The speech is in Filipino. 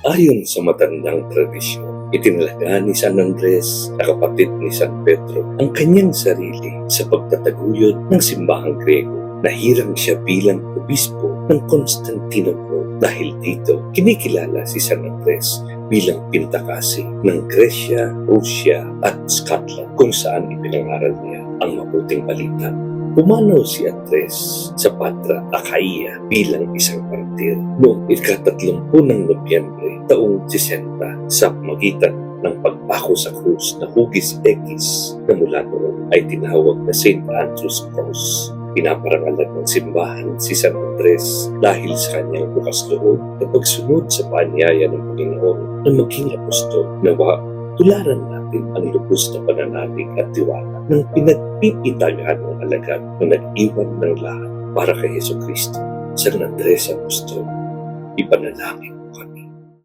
Ayon sa matandang tradisyon, itinalaga ni San Andres na kapatid ni San Pedro ang kanyang sarili sa pagtataguyod ng simbahang Grego. Nahirang siya bilang obispo ng Constantinople. Dahil dito, kinikilala si San Andres bilang pintakasi ng Gresya, Rusya at Scotland kung saan ipinangaral niya ang mabuting balita. Pumanaw si Andres sa Patra, Achaia bilang isang martir noong ika-30 ng Nobyembre taong 60 sa magitan ng pagpako sa krus na hugis X na mula noon ay tinawag na St. Andrew's Cross. Pinaparangalan ng simbahan si San Andres dahil sa kanyang bukas loob na pagsunod sa paanyaya ng Panginoon na maging apostol. Nawa, tularan natin ang lubos na pananalig at tiwala ng pinagpipitagaan ng alagad na nag-iwan ng lahat para kay Jesucristo. San Andres Apostol, ipanalangin mo kami.